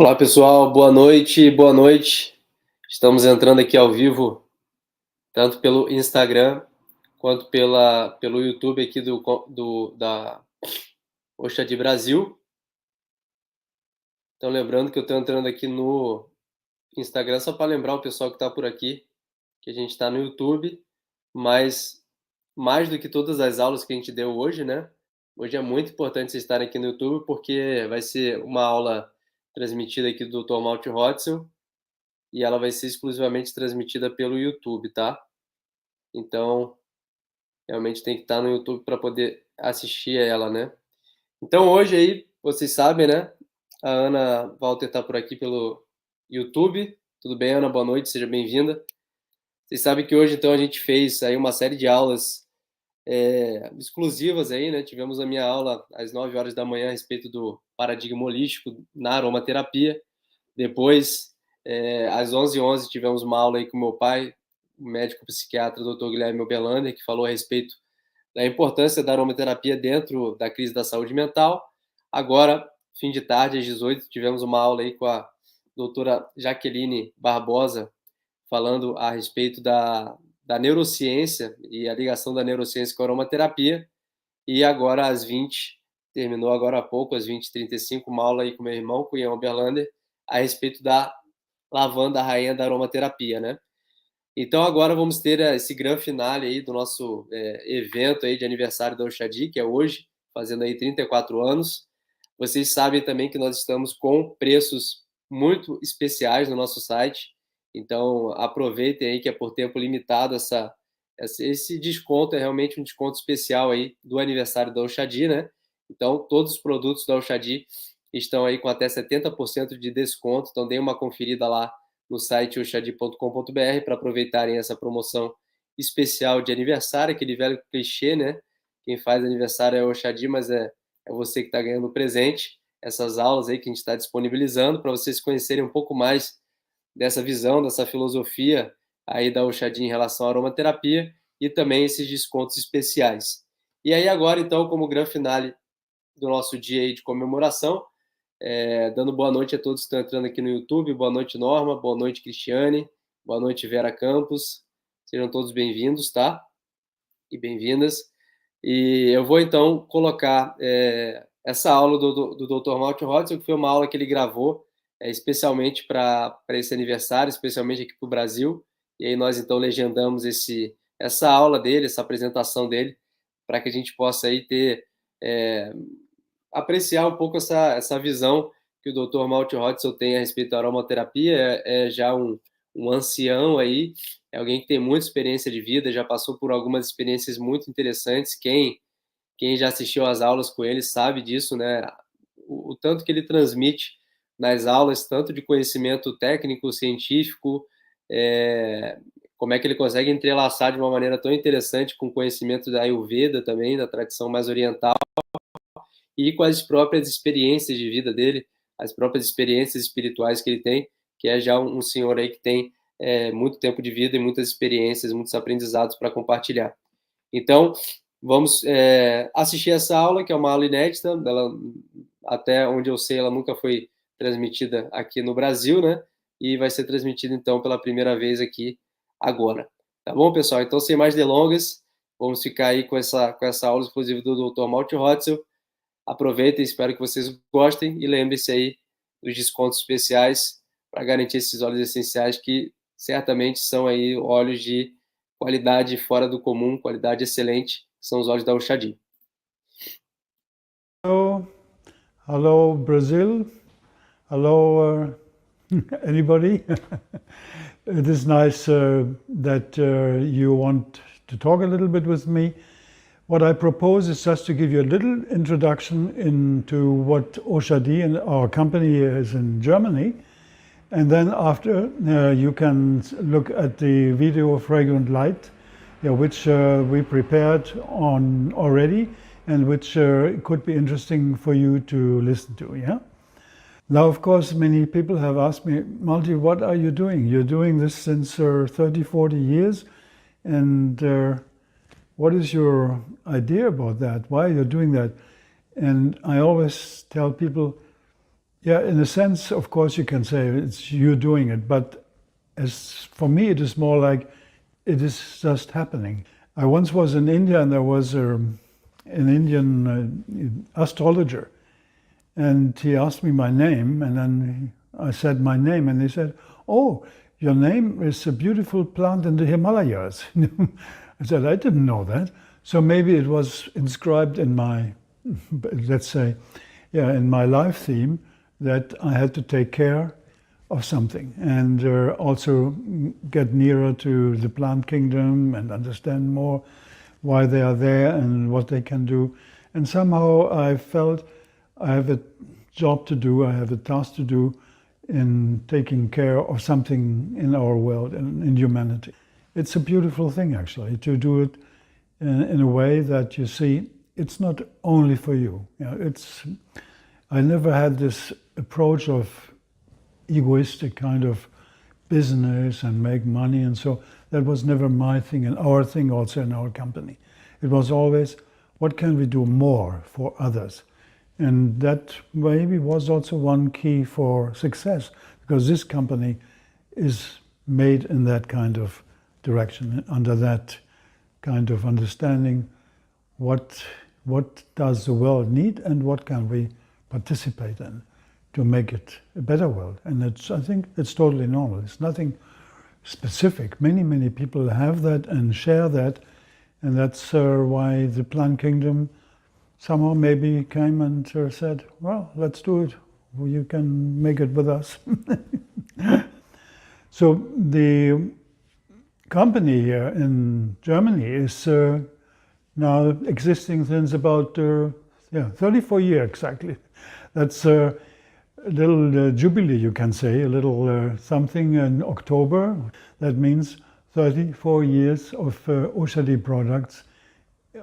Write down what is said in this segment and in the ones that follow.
Olá pessoal, boa noite, boa noite. Estamos entrando aqui ao vivo, tanto pelo Instagram quanto pelo YouTube aqui da Oshadhi Brasil. Então lembrando que eu estou entrando aqui no Instagram só para lembrar o pessoal que está por aqui que a gente está no YouTube, mas mais do que todas as aulas que a gente deu hoje, né? Hoje é muito importante vocês estarem aqui no YouTube porque vai ser uma aula transmitida aqui do Dr. Malte Hozzel e ela vai ser exclusivamente transmitida pelo YouTube, tá? Então, realmente tem que estar no YouTube para poder assistir a ela, né? Então, hoje aí, vocês sabem, né? A Ana Walter está por aqui pelo YouTube. Tudo bem, Ana? Boa noite, seja bem-vinda. Vocês sabem que hoje, então, a gente fez aí uma série de aulas exclusivas aí, né? Tivemos a minha aula às 9 horas da manhã a respeito do paradigma holístico na aromaterapia. Depois, às 11h11, tivemos uma aula aí com meu pai, o médico psiquiatra Dr. Guilherme Oberlander, que falou a respeito da importância da aromaterapia dentro da crise da saúde mental. Agora, fim de tarde, às 18h, tivemos uma aula aí com a doutora Jaqueline Barbosa, falando a respeito da neurociência e a ligação da neurociência com a aromaterapia. E agora, às 20h, terminou agora há pouco, às 20h35, uma aula aí com meu irmão, com o Ian Oberlander, a respeito da lavanda, a rainha da aromaterapia, né? Então agora vamos ter esse grande finale aí do nosso evento aí de aniversário da Oshadhi, que é hoje, fazendo aí 34 anos. Vocês sabem também que nós estamos com preços muito especiais no nosso site, então aproveitem aí que é por tempo limitado esse desconto, é realmente um desconto especial aí do aniversário da Oshadhi, né? Então todos os produtos da Oshadhi estão aí com até 70% de desconto, então dê uma conferida lá no site oshadhi.com.br para aproveitarem essa promoção especial de aniversário, aquele velho clichê, né? Quem faz aniversário é o Oshadhi, mas é você que está ganhando o presente. Essas aulas aí que a gente está disponibilizando para vocês conhecerem um pouco mais dessa visão, dessa filosofia aí da Oshadhi em relação à aromaterapia e também esses descontos especiais. E aí agora, então, como grande finale do nosso dia aí de comemoração, dando boa noite a todos que estão entrando aqui no YouTube. Boa noite, Norma. Boa noite, Cristiane. Boa noite, Vera Campos. Sejam todos bem-vindos, tá? E bem-vindas. E eu vou, então, colocar essa aula do Dr. Malte Hozzel, que foi uma aula que ele gravou especialmente para esse aniversário, especialmente aqui para o Brasil. E aí nós, então, legendamos essa aula dele, essa apresentação dele, para que a gente possa aí ter... apreciar um pouco essa visão que o Dr. Malte Hozzel tem a respeito da aromaterapia. É já um ancião aí, é alguém que tem muita experiência de vida, já passou por algumas experiências muito interessantes. Quem já assistiu às aulas com ele sabe disso, né? O tanto que ele transmite nas aulas, tanto de conhecimento técnico, científico, como é que ele consegue entrelaçar de uma maneira tão interessante com conhecimento da Ayurveda também, da tradição mais oriental, e com as próprias experiências de vida dele, as próprias experiências espirituais que ele tem, que é já um senhor aí que tem muito tempo de vida e muitas experiências, muitos aprendizados para compartilhar. Então, vamos assistir essa aula, que é uma aula inédita, ela, até onde eu sei, ela nunca foi transmitida aqui no Brasil, né? E vai ser transmitida, então, pela primeira vez aqui agora. Tá bom, pessoal? Então, sem mais delongas, vamos ficar aí com essa aula exclusiva do Dr. Malte Hozzel. Aproveitem, espero que vocês gostem e lembrem-se aí dos descontos especiais para garantir esses óleos essenciais que certamente são aí óleos de qualidade fora do comum, qualidade excelente, são os óleos da Oshadhi. Hello Brazil, hello anybody. It is nice that you want to talk a little bit with me. What I propose is just to give you a little introduction into what Oshadhi and our company is in Germany. And then after you can look at the video of Fragrant Light, which we prepared on already and which could be interesting for you to listen to, yeah? Now, of course, many people have asked me, Malte, what are you doing? You're doing this since 30, 40 years, and what is your idea about that? Why are you doing that? And I always tell people, Yeah, in a sense, of course, you can say it's you doing it, but as for me, it is more like it is just happening. I once was in India, and there was an Indian astrologer, and he asked me my name, and then I said my name, and he said, "Oh, your name is a beautiful plant in the Himalayas." I said, "I didn't know that." So maybe it was inscribed in my, let's say, yeah, in my life theme, that I had to take care of something and also get nearer to the plant kingdom and understand more why they are there and what they can do. And somehow I felt I have a job to do, I have a task to do in taking care of something in our world and in humanity. It's a beautiful thing, actually, to do it in a way that you see it's not only for you. You know, I never had this approach of egoistic kind of business and make money, and so that was never my thing and our thing also in our company. It was always, what can we do more for others? And that maybe was also one key for success, because this company is made in that kind of direction, under that kind of understanding. What does the world need and what can we participate in to make it a better world? And I think it's totally normal. It's nothing specific. Many people have that and share that, and that's why the plant kingdom somehow maybe came and said, well, let's do it. You can make it with us. So the company here in Germany is now existing since about 34 years exactly. That's a little jubilee, you can say, a little something in October. That means 34 years of Oshadhi products.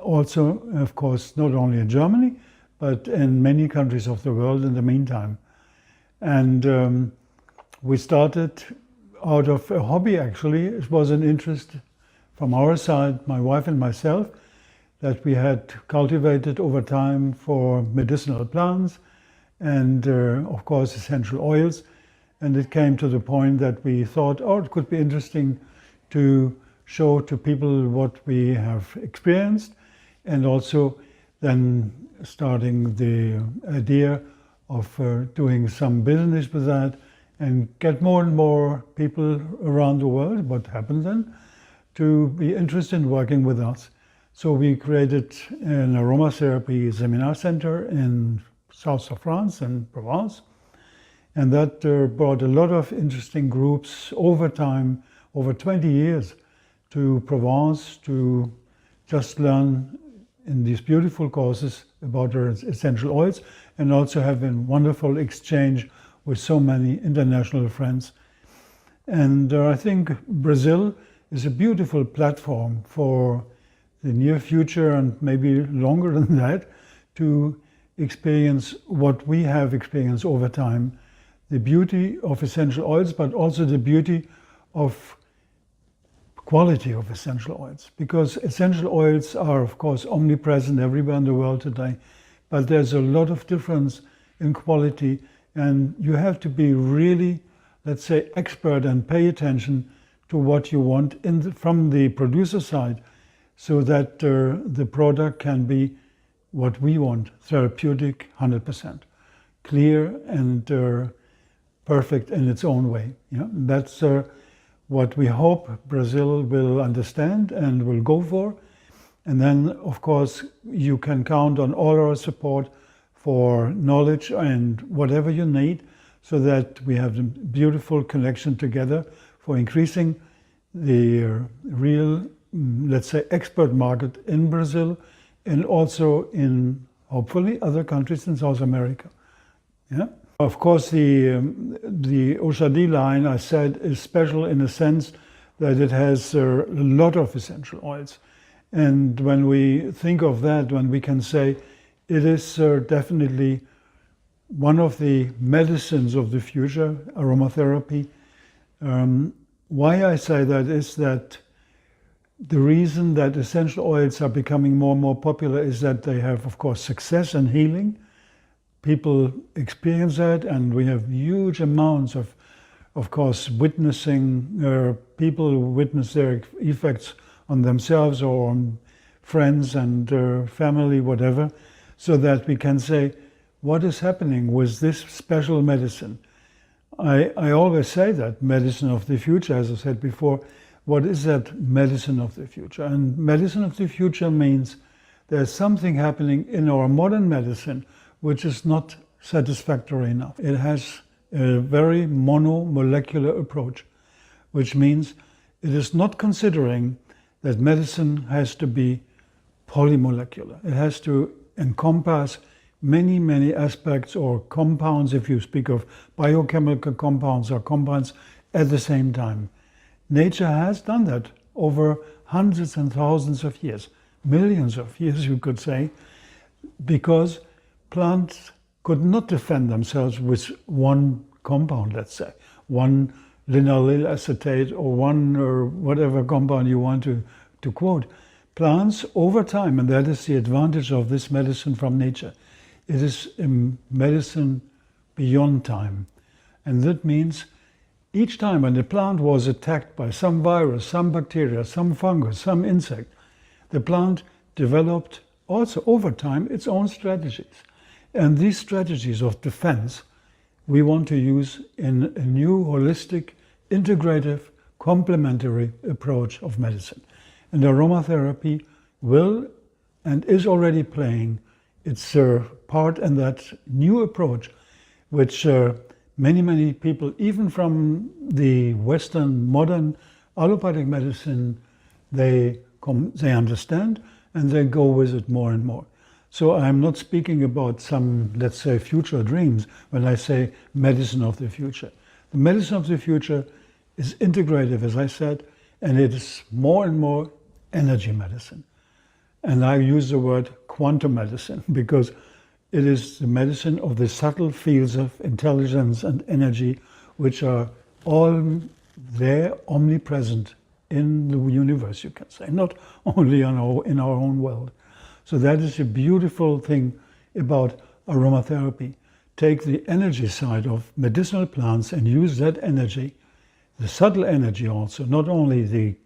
Also, of course, not only in Germany, but in many countries of the world in the meantime. And we started out of a hobby, actually. It was an interest from our side, my wife and myself, that we had cultivated over time for medicinal plants and, of course, essential oils. And it came to the point that we thought, oh, it could be interesting to show to people what we have experienced, and also then starting the idea of doing some business with that and get more and more people around the world, what happened then, to be interested in working with us. So we created an aromatherapy seminar center in south of France, in Provence, and that brought a lot of interesting groups over time, over 20 years, to Provence to just learn in these beautiful courses about our essential oils, and also have a wonderful exchange with so many international friends. And I think Brazil is a beautiful platform for the near future and maybe longer than that to experience what we have experienced over time, the beauty of essential oils, but also the beauty of quality of essential oils. Because essential oils are, of course, omnipresent everywhere in the world today, but there's a lot of difference in quality, and you have to be really, let's say, expert and pay attention to what you want from the producer side, so that the product can be what we want, therapeutic, 100%, clear and perfect in its own way. Yeah? That's what we hope Brazil will understand and will go for. And then, of course, you can count on all our support for knowledge and whatever you need, so that we have a beautiful connection together for increasing the real, let's say, expert market in Brazil, and also in, hopefully, other countries in South America. Yeah. Of course, the Oshadhi line, I said, is special in the sense that it has a lot of essential oils. And when we think of that, when we can say it is definitely one of the medicines of the future, aromatherapy. Why I say that is that the reason that essential oils are becoming more and more popular is that they have, of course, success in healing. people experience that, and we have huge amounts of course, witnessing people witness their effects on themselves or on friends and family, whatever, so that we can say, what is happening with this special medicine? I always say that medicine of the future, as I said before. What is that medicine of the future? And medicine of the future means there's something happening in our modern medicine which is not satisfactory enough. It has a very monomolecular approach, which means it is not considering that medicine has to be polymolecular. It has to encompass many, many aspects or compounds, if you speak of biochemical compounds or compounds at the same time. Nature has done that over hundreds and thousands of years, millions of years, you could say, because plants could not defend themselves with one compound, let's say, one linolyl acetate or one or whatever compound you want to quote. Plants over time, and that is the advantage of this medicine from nature, it is a medicine beyond time. And that means each time when the plant was attacked by some virus, some bacteria, some fungus, some insect, the plant developed also over time its own strategies. And these strategies of defense we want to use in a new holistic, integrative, complementary approach of medicine. And aromatherapy will and is already playing its part in that new approach, which many, many people, even from the Western modern allopathic medicine, they understand and they go with it more and more. So I'm not speaking about some, let's say, future dreams when I say medicine of the future. The medicine of the future is integrative, as I said, and it is more and more energy medicine. And I use the word quantum medicine because it is the medicine of the subtle fields of intelligence and energy, which are all there, omnipresent in the universe, you can say, not only in our own world. So that is a beautiful thing about aromatherapy. Take the energy side of medicinal plants and use that energy, the subtle energy also, not only the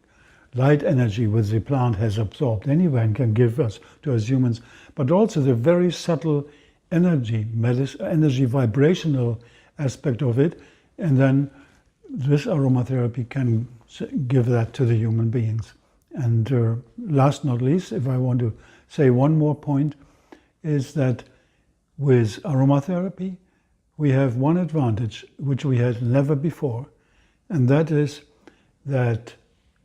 light energy which the plant has absorbed anyway and can give us to us humans, but also the very subtle energy vibrational aspect of it, and then this aromatherapy can give that to the human beings. And last not least, if I want to say one more point, is that with aromatherapy we have one advantage which we had never before, and that is that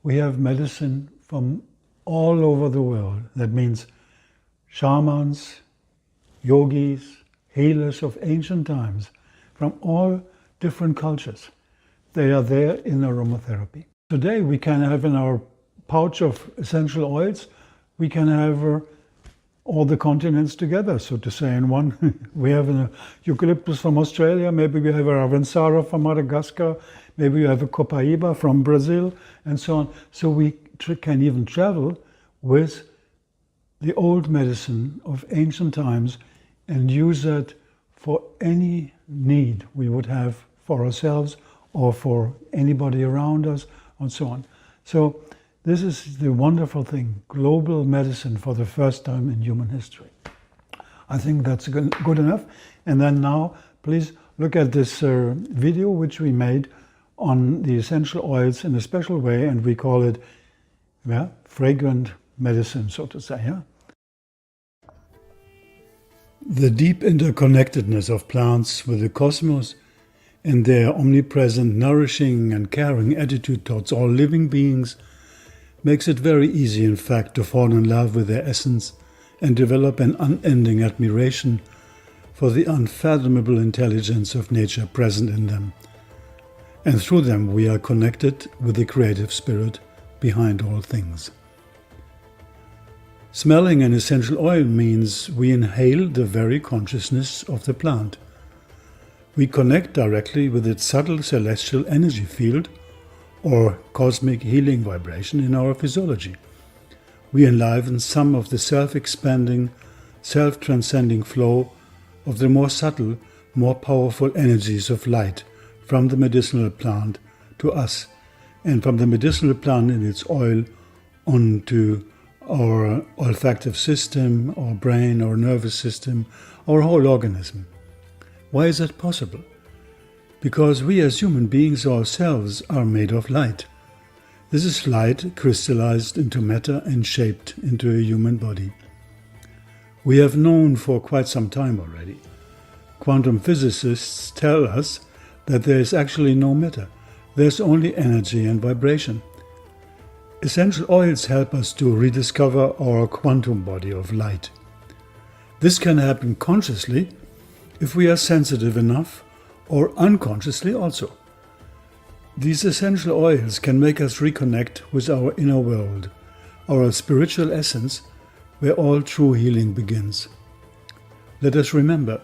we have medicine from all over the world. That means shamans, yogis, healers of ancient times, from all different cultures. They are there in aromatherapy. Today we can have in our pouch of essential oils, we can have all the continents together, so to say, in one. We have an eucalyptus from Australia, maybe we have a ravensara from Madagascar, maybe we have a copaíba from Brazil, and so on. So we can even travel with the old medicine of ancient times and use that for any need we would have for ourselves or for anybody around us, and so on. So this is the wonderful thing, global medicine for the first time in human history. I think that's good enough. And then now, please look at this video which we made on the essential oils in a special way, and we call it fragrant medicine, so to say. Yeah? The deep interconnectedness of plants with the cosmos and their omnipresent, nourishing and caring attitude towards all living beings makes it very easy, in fact, to fall in love with their essence and develop an unending admiration for the unfathomable intelligence of nature present in them. And through them we are connected with the creative spirit behind all things. Smelling an essential oil means we inhale the very consciousness of the plant. We connect directly with its subtle celestial energy field or cosmic healing vibration in our physiology. We enliven some of the self-expanding, self-transcending flow of the more subtle, more powerful energies of light from the medicinal plant to us, and from the medicinal plant in its oil onto our olfactive system, our brain, our nervous system, our whole organism. Why is that possible? Because we as human beings ourselves are made of light. This is light crystallized into matter and shaped into a human body. We have known for quite some time already. Quantum physicists tell us that there is actually no matter. There's only energy and vibration. Essential oils help us to rediscover our quantum body of light. This can happen consciously if we are sensitive enough, or unconsciously also. These essential oils can make us reconnect with our inner world, our spiritual essence, where all true healing begins. Let us remember,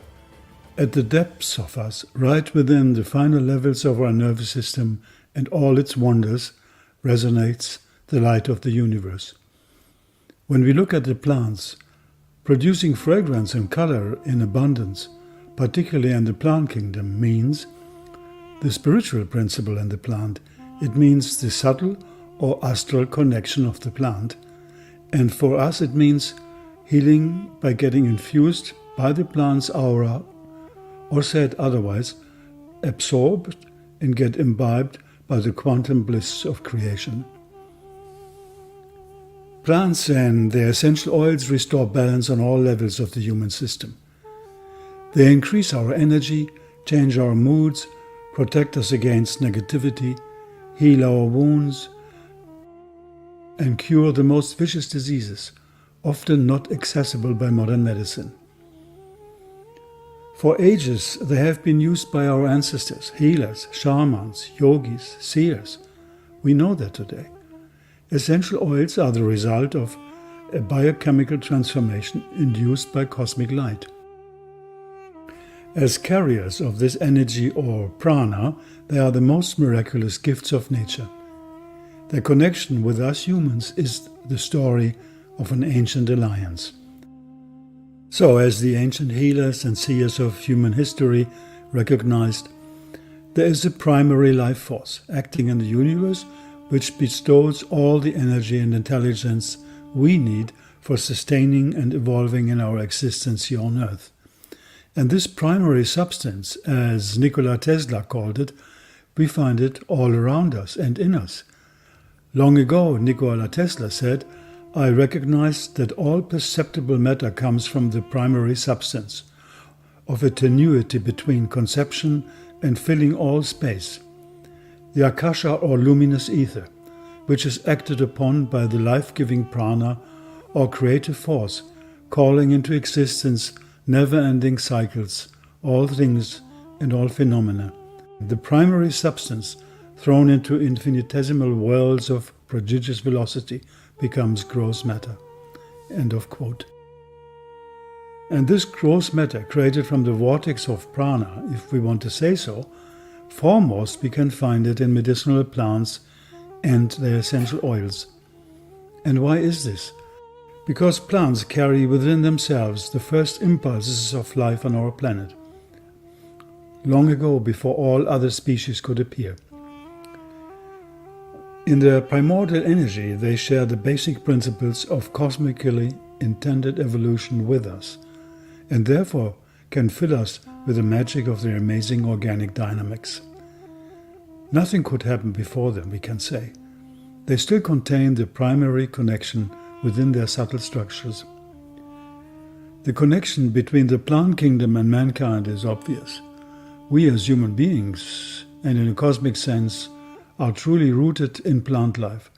at the depths of us, right within the final levels of our nervous system and all its wonders, resonates the light of the universe. When we look at the plants, producing fragrance and color in abundance, particularly in the plant kingdom, means the spiritual principle in the plant. It means the subtle or astral connection of the plant. And for us it means healing by getting infused by the plant's aura, or said otherwise, absorbed and get imbibed by the quantum bliss of creation. Plants and their essential oils restore balance on all levels of the human system. They increase our energy, change our moods, protect us against negativity, heal our wounds, and cure the most vicious diseases, often not accessible by modern medicine. For ages they have been used by our ancestors, healers, shamans, yogis, seers. We know that today. Essential oils are the result of a biochemical transformation induced by cosmic light. As carriers of this energy or prana, they are the most miraculous gifts of nature. Their connection with us humans is the story of an ancient alliance. So, as the ancient healers and seers of human history recognized, there is a primary life force acting in the universe which bestows all the energy and intelligence we need for sustaining and evolving in our existence here on Earth. And this primary substance, as Nikola Tesla called it, we find it all around us and in us. Long ago, Nikola Tesla said, "I recognized that all perceptible matter comes from the primary substance, of a tenuity between conception and filling all space, the akasha or luminous ether, which is acted upon by the life-giving prana or creative force, calling into existence never-ending cycles, all things and all phenomena. The primary substance, thrown into infinitesimal worlds of prodigious velocity, becomes gross matter." End of quote. And this gross matter, created from the vortex of prana, if we want to say so, foremost we can find it in medicinal plants and their essential oils. And why is this? Because plants carry within themselves the first impulses of life on our planet, long ago, before all other species could appear. In their primordial energy, they share the basic principles of cosmically intended evolution with us, and therefore can fill us with the magic of their amazing organic dynamics. Nothing could happen before them, we can say. They still contain the primary connection within their subtle structures. The connection between the plant kingdom and mankind is obvious. We as human beings, and in a cosmic sense, are truly rooted in plant life.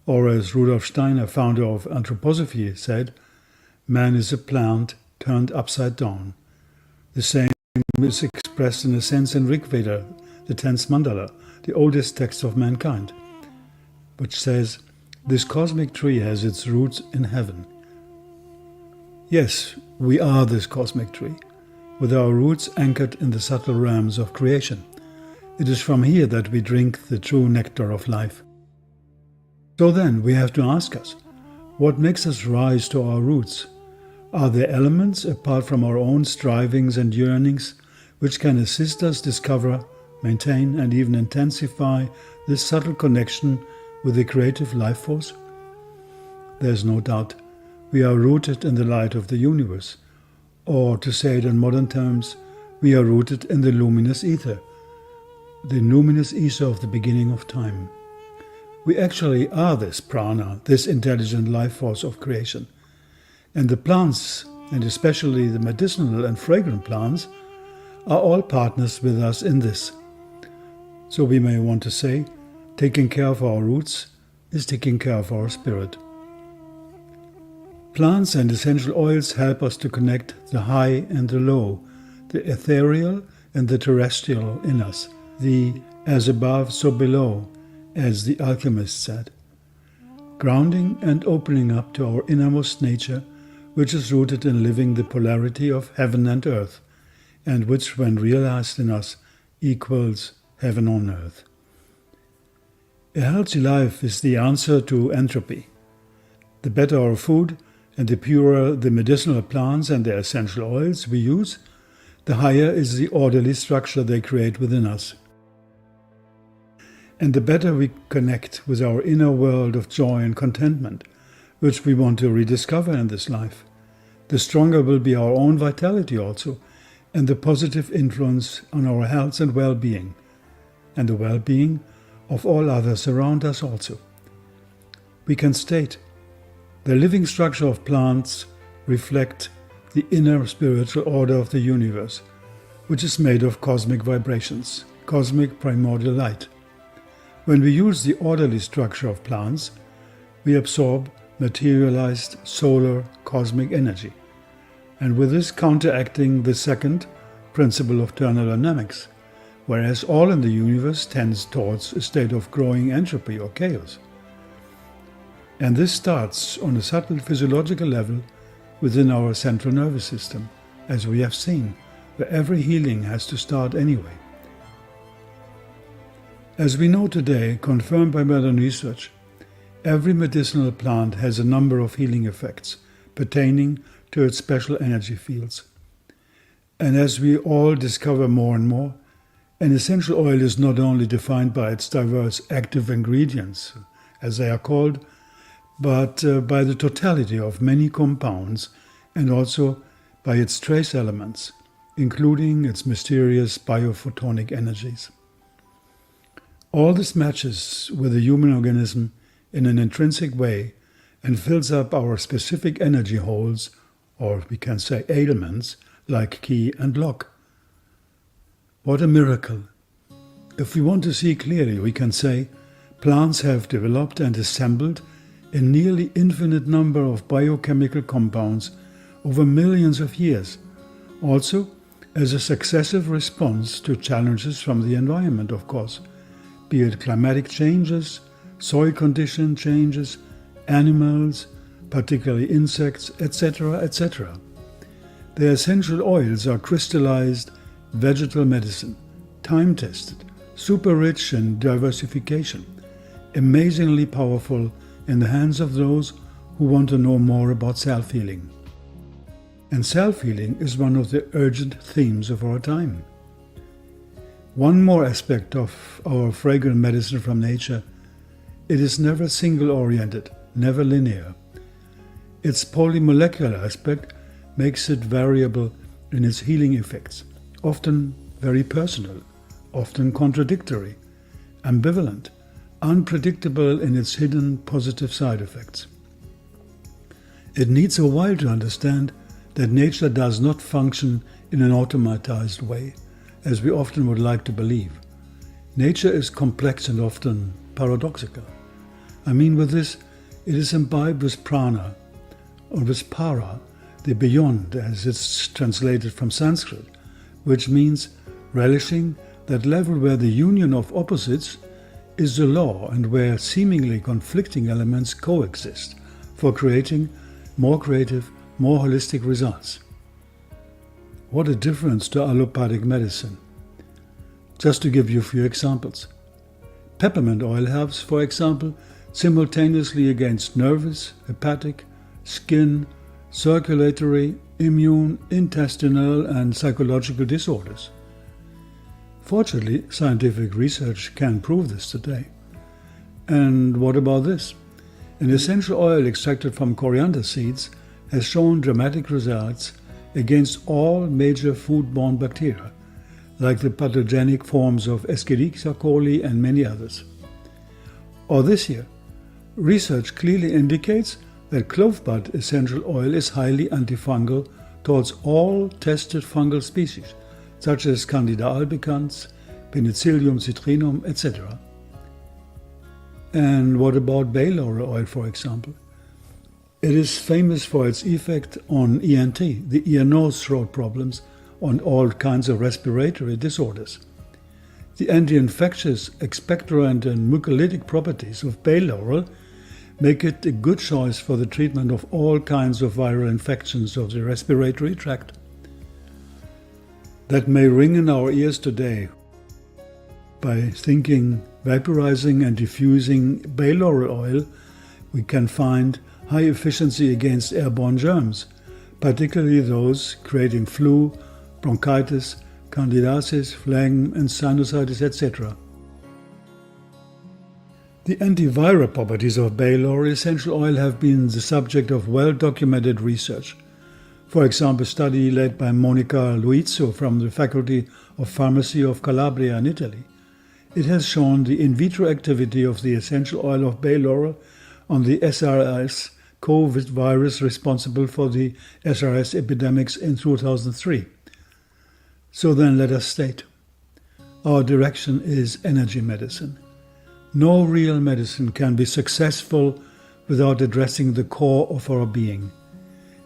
Or as Rudolf Steiner, founder of anthroposophy, said, "Man is a plant turned upside down." The same is expressed in a sense in Rig Veda, the 10th mandala, the oldest text of mankind, which says, "This cosmic tree has its roots in heaven." Yes, we are this cosmic tree, with our roots anchored in the subtle realms of creation. It is from here that we drink the true nectar of life. So then, we have to ask us, what makes us rise to our roots? Are there elements, apart from our own strivings and yearnings, which can assist us discover, maintain, and even intensify this subtle connection with the creative life force? There is no doubt we are rooted in the light of the universe, or to say it in modern terms, we are rooted in the luminous ether of the beginning of time. We actually are this prana, this intelligent life force of creation. And the plants, and especially the medicinal and fragrant plants, are all partners with us in this. So we may want to say, taking care of our roots is taking care of our spirit. Plants and essential oils help us to connect the high and the low, the ethereal and the terrestrial in us, the as above so below, as the alchemist said. Grounding and opening up to our innermost nature, which is rooted in living the polarity of heaven and earth, and which, when realized in us, equals heaven on earth. A healthy life is the answer to entropy. The better our food, and the purer the medicinal plants and their essential oils we use, the higher is the orderly structure they create within us. And the better we connect with our inner world of joy and contentment, which we want to rediscover in this life, the stronger will be our own vitality also, and the positive influence on our health and well-being, and the well-being of all others around us also. We can state, the living structure of plants reflect the inner spiritual order of the universe, which is made of cosmic vibrations, cosmic primordial light. When we use the orderly structure of plants, we absorb materialized solar cosmic energy, and with this counteracting the second principle of thermodynamics, whereas all in the universe tends towards a state of growing entropy or chaos. And this starts on a subtle physiological level within our central nervous system, as we have seen, where every healing has to start anyway. As we know today, confirmed by modern research, every medicinal plant has a number of healing effects pertaining to its special energy fields. And as we all discover more and more, an essential oil is not only defined by its diverse active ingredients, as they are called, but by the totality of many compounds and also by its trace elements, including its mysterious biophotonic energies. All this matches with the human organism in an intrinsic way and fills up our specific energy holes, or we can say ailments, like key and lock. What a miracle! If we want to see clearly, we can say plants have developed and assembled a nearly infinite number of biochemical compounds over millions of years, also as a successive response to challenges from the environment, of course, be it climatic changes, soil condition changes, animals, particularly insects, etc., etc. The essential oils are crystallized vegetal medicine, time-tested, super rich in diversification, amazingly powerful in the hands of those who want to know more about self-healing. And self-healing is one of the urgent themes of our time. One more aspect of our fragrant medicine from nature: it is never single-oriented, never linear. Its polymolecular aspect makes it variable in its healing effects, often very personal, often contradictory, ambivalent, unpredictable in its hidden positive side effects. It needs a while to understand that nature does not function in an automatized way, as we often would like to believe. Nature is complex and often paradoxical. I mean with this, it is imbibed with prana, or with para, the beyond, as it's translated from Sanskrit, which means relishing that level where the union of opposites is the law and where seemingly conflicting elements coexist for creating more creative, more holistic results. What a difference to allopathic medicine. Just to give you a few examples. Peppermint oil helps, for example, simultaneously against nervous, hepatic, skin, circulatory, immune, intestinal, and psychological disorders. Fortunately, scientific research can prove this today. And what about this? An essential oil extracted from coriander seeds has shown dramatic results against all major foodborne bacteria, like the pathogenic forms of Escherichia coli and many others. Or this year, research clearly indicates that clove bud essential oil is highly antifungal towards all tested fungal species, such as Candida albicans, Penicillium citrinum, etc. And what about bay laurel oil, for example? It is famous for its effect on ENT, the ear-nose throat problems, on all kinds of respiratory disorders. The anti-infectious, expectorant and mucolytic properties of bay laurel make it a good choice for the treatment of all kinds of viral infections of the respiratory tract. That may ring in our ears today by thinking, vaporizing and diffusing bay laurel oil, we can find high efficiency against airborne germs, particularly those creating flu, bronchitis, candidiasis, phlegm and sinusitis, etc. The antiviral properties of bay laurel essential oil have been the subject of well-documented research. For example, a study led by Monica Luizzo from the Faculty of Pharmacy of Calabria in Italy. It has shown the in vitro activity of the essential oil of bay laurel on the SRS COVID virus responsible for the SRS epidemics in 2003. So then let us state, our direction is energy medicine. No real medicine can be successful without addressing the core of our being.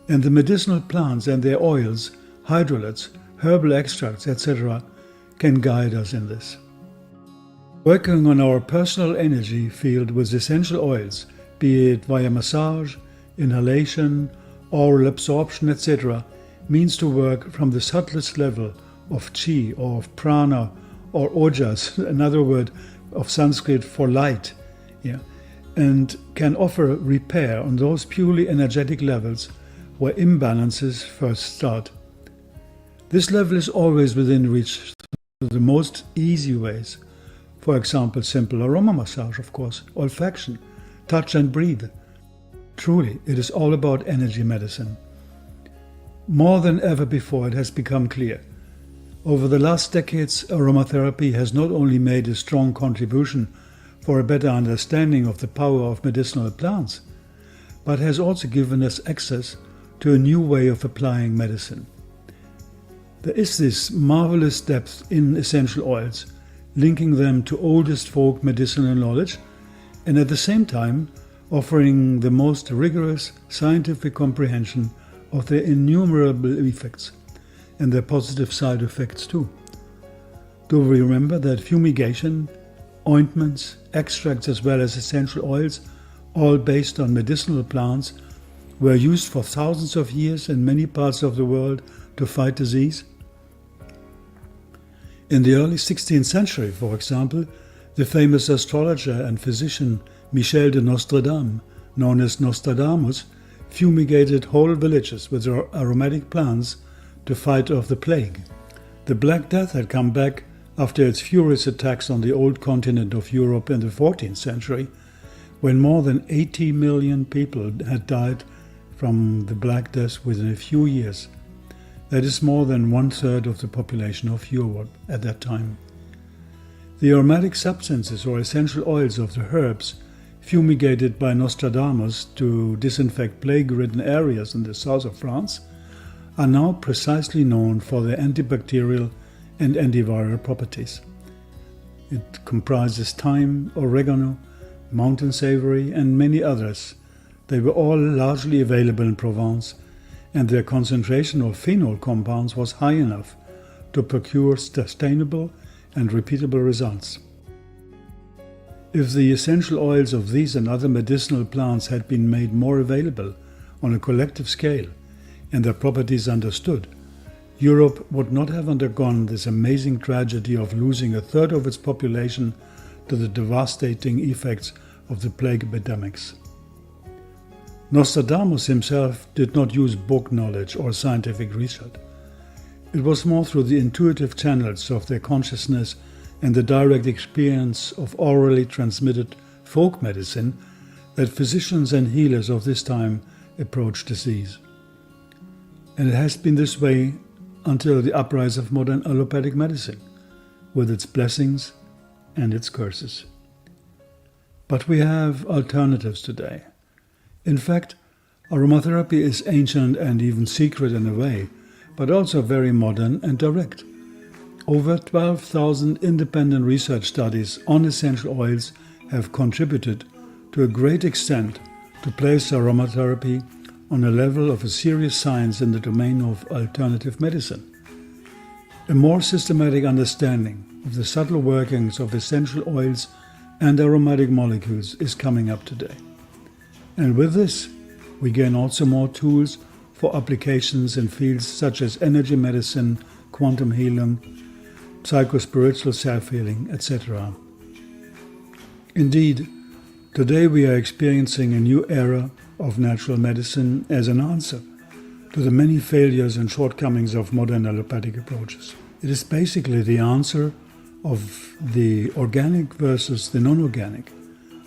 And the medicinal plants and their oils, hydrolates, herbal extracts, etc. can guide us in this. Working on our personal energy field with essential oils, be it via massage, inhalation, oral absorption, etc., means to work from the subtlest level of chi or of prana or ojas, another word of Sanskrit for light, and can offer repair on those purely energetic levels where imbalances first start. This level is always within reach through the most easy ways. For example, simple aroma massage, of course, olfaction, touch and breathe. Truly, it is all about energy medicine. More than ever before, it has become clear. Over the last decades, aromatherapy has not only made a strong contribution for a better understanding of the power of medicinal plants, but has also given us access to a new way of applying medicine. There is this marvelous depth in essential oils, linking them to oldest folk medicinal knowledge, and at the same time offering the most rigorous scientific comprehension of their innumerable effects and their positive side effects too. Do we remember that fumigation, ointments, extracts as well as essential oils, all based on medicinal plants, were used for thousands of years in many parts of the world to fight disease? In the early 16th century, for example, the famous astrologer and physician Michel de Nostredame, known as Nostradamus, fumigated whole villages with aromatic plants to fight off the plague. The Black Death had come back after its furious attacks on the old continent of Europe in the 14th century, when more than 80 million people had died from the Black Death within a few years. That is more than 1/3 of the population of Europe at that time. The aromatic substances or essential oils of the herbs fumigated by Nostradamus to disinfect plague-ridden areas in the south of France are now precisely known for their antibacterial and antiviral properties. It comprises thyme, oregano, mountain savory, and many others. They were all largely available in Provence, and their concentration of phenol compounds was high enough to procure sustainable and repeatable results. If the essential oils of these and other medicinal plants had been made more available on a collective scale and their properties understood, Europe would not have undergone this amazing tragedy of losing 1/3 of its population to the devastating effects of the plague epidemics. Nostradamus himself did not use book knowledge or scientific research. It was more through the intuitive channels of their consciousness and the direct experience of orally transmitted folk medicine that physicians and healers of this time approached disease. And it has been this way until the uprise of modern allopathic medicine, with its blessings and its curses. But we have alternatives today. In fact, aromatherapy is ancient and even secret in a way, but also very modern and direct. Over 12,000 independent research studies on essential oils have contributed to a great extent to place aromatherapy on a level of a serious science in the domain of alternative medicine. A more systematic understanding of the subtle workings of essential oils and aromatic molecules is coming up today. And with this, we gain also more tools for applications in fields such as energy medicine, quantum healing, psychospiritual self-healing, etc. Indeed, today we are experiencing a new era of natural medicine as an answer to the many failures and shortcomings of modern allopathic approaches. It is basically the answer of the organic versus the non-organic,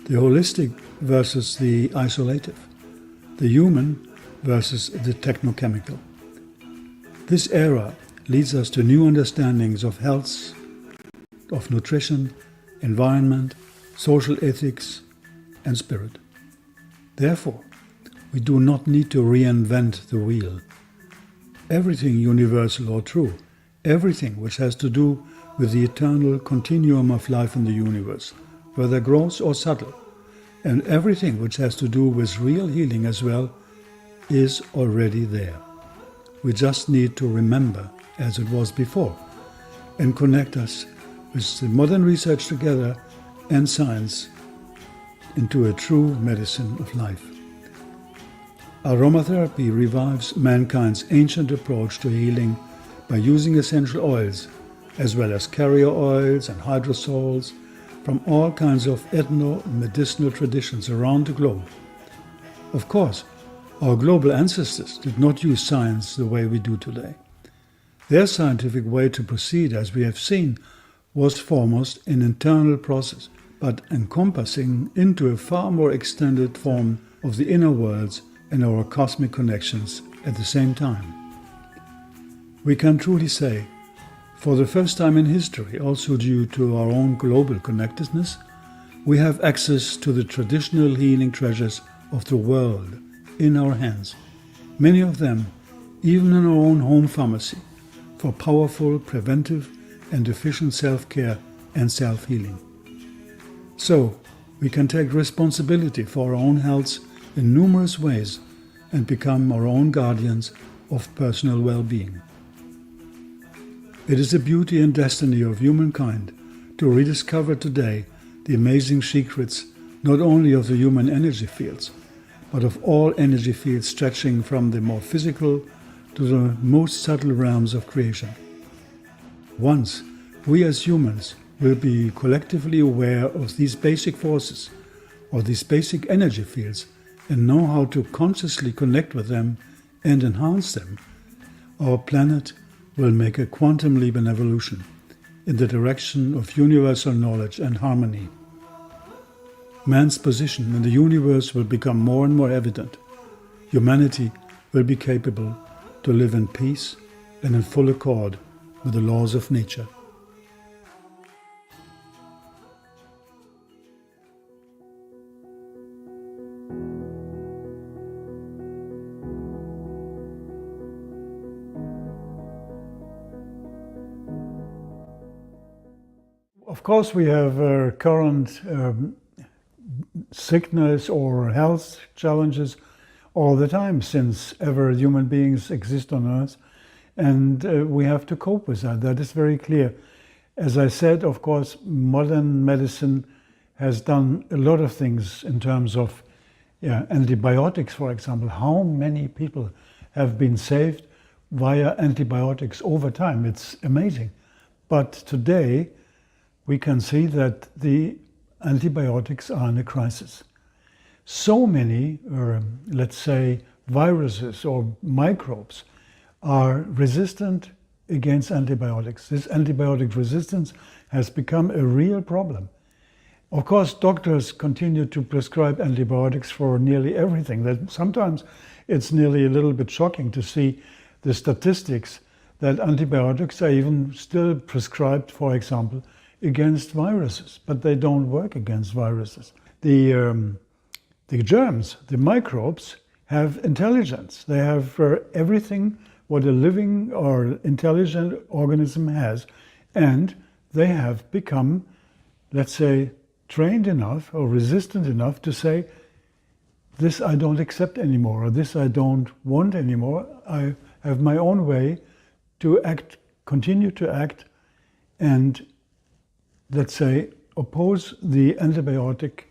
the holistic versus the isolative, the human versus the technochemical. This era leads us to new understandings of health, of nutrition, environment, social ethics, and spirit. Therefore, we do not need to reinvent the wheel. Everything universal or true, everything which has to do with the eternal continuum of life in the universe, whether gross or subtle, and everything which has to do with real healing as well, is already there. We just need to remember as it was before and connect us with the modern research together and science into a true medicine of life. Aromatherapy revives mankind's ancient approach to healing by using essential oils, as well as carrier oils and hydrosols from all kinds of ethno-medicinal traditions around the globe. Of course, our global ancestors did not use science the way we do today. Their scientific way to proceed, as we have seen, was foremost an internal process, but encompassing into a far more extended form of the inner worlds and our cosmic connections at the same time. We can truly say, for the first time in history, also due to our own global connectedness, we have access to the traditional healing treasures of the world in our hands, many of them even in our own home pharmacy, for powerful, preventive and efficient self-care and self-healing. So, we can take responsibility for our own health in numerous ways and become our own guardians of personal well-being. It is the beauty and destiny of humankind to rediscover today the amazing secrets not only of the human energy fields, but of all energy fields stretching from the more physical to the most subtle realms of creation. Once we as humans will be collectively aware of these basic forces, or these basic energy fields, and know how to consciously connect with them and enhance them, our planet will make a quantum leap in evolution in the direction of universal knowledge and harmony. Man's position in the universe will become more and more evident. Humanity will be capable to live in peace and in full accord with the laws of nature. Of course, we have current sickness or health challenges all the time since ever human beings exist on Earth, and we have to cope with that. That is very clear. As I said, of course, modern medicine has done a lot of things in terms of antibiotics, for example. How many people have been saved via antibiotics over time? It's amazing. But today, we can see that the antibiotics are in a crisis. so many, let's say, viruses or microbes are resistant against antibiotics. This antibiotic resistance has become a real problem. Of course, doctors continue to prescribe antibiotics for nearly everything. That sometimes it's nearly a little bit shocking to see the statistics that antibiotics are even still prescribed, for example, against viruses, but they don't work against viruses. The germs, the microbes, have intelligence. They have everything what a living or intelligent organism has, and they have become, let's say, trained enough or resistant enough to say, this I don't accept anymore, or this I don't want anymore. I have my own way to act, continue to act, and let's say, oppose the antibiotic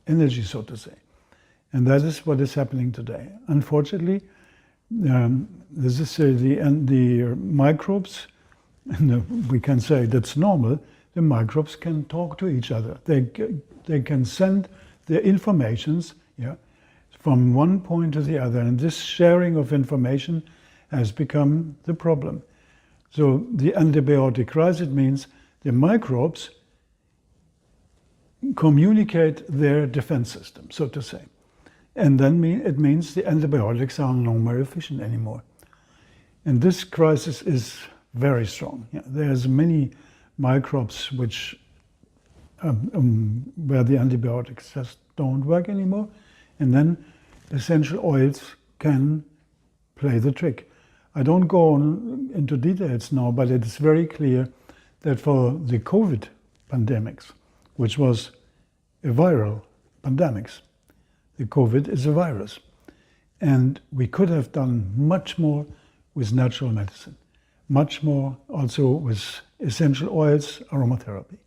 energy, so to say. And that is what is happening today. Unfortunately, the microbes, and we can say that's normal, the microbes can talk to each other. They can send their informations, yeah, from one point to the other, and this sharing of information has become the problem. So the antibiotic crisis means the microbes communicate their defense system, so to say. And then it means the antibiotics are no more efficient anymore. And this crisis is very strong. Yeah, there's many microbes which where the antibiotics just don't work anymore, and then essential oils can play the trick. I don't go on into details now, but it is very clear that for the COVID pandemics, which was a viral pandemics, the COVID is a virus, and we could have done much more with natural medicine, much more also with essential oils, aromatherapy.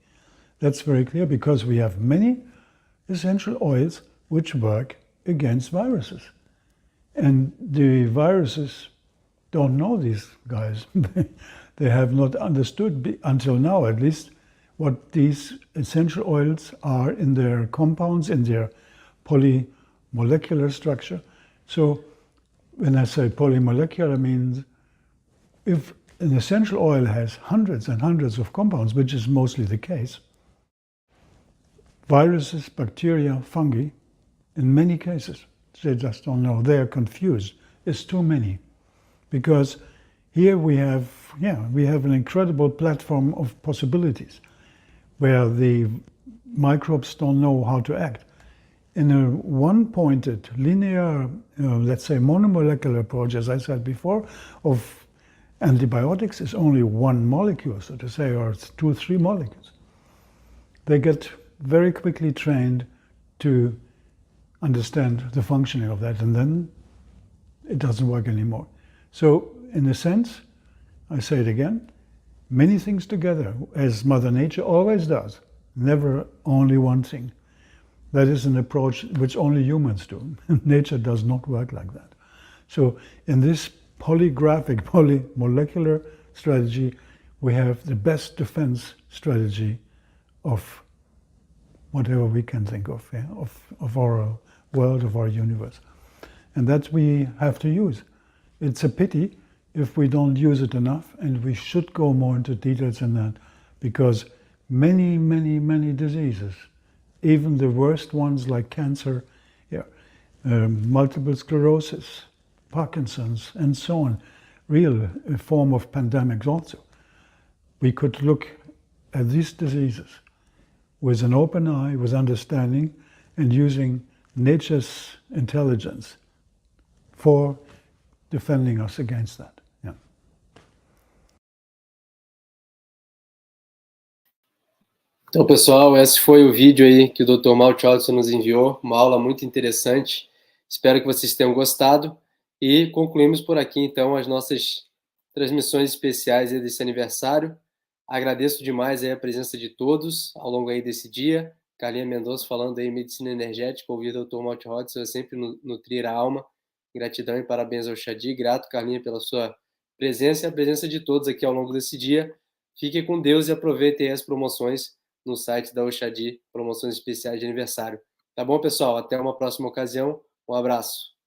That's very clear because we have many essential oils which work against viruses. And the viruses don't know these guys. They have not understood, until now at least, what these essential oils are in their compounds, in their polymolecular structure. So when I say polymolecular, I mean if an essential oil has hundreds and hundreds of compounds, which is mostly the case, viruses, bacteria, fungi, in many cases, they just don't know. They are confused. It's too many. Because here we have an incredible platform of possibilities where the microbes don't know how to act. In a one-pointed, linear, let's say monomolecular approach, as I said before, of antibiotics is only one molecule, so to say, or it's 2 or 3 molecules. They get very quickly trained to understand the functioning of that, and then it doesn't work anymore. So, in a sense, I say it again, many things together, as Mother Nature always does, never only one thing. That is an approach which only humans do. Nature does not work like that. So, in this polygraphic, polymolecular strategy, we have the best defense strategy of whatever we can think of, yeah, of our world, of our universe. And that we have to use. It's a pity if we don't use it enough, and we should go more into details in that, because many, many, many diseases, even the worst ones like cancer, multiple sclerosis, Parkinson's, and so on, real form of pandemics also. We could look at these diseases with an open eye, with understanding, and using nature's intelligence for defending us against that. Yeah. Então, pessoal, esse foi o vídeo aí que o Dr. Malte Hozzel nos enviou, uma aula muito interessante. Espero que vocês tenham gostado e concluímos por aqui, então, as nossas transmissões especiais aí desse aniversário. Agradeço demais aí a presença de todos ao longo aí desse dia. Carlinha Mendonça falando aí medicina energética, ouvir o Dr. Malte Hozzel, sempre nutrir a alma. Gratidão e parabéns ao Oshadhi. Grato, Carlinha, pela sua presença e a presença de todos aqui ao longo desse dia. Fiquem com Deus e aproveitem as promoções no site da Oshadhi, promoções especiais de aniversário. Tá bom, pessoal? Até uma próxima ocasião. Um abraço.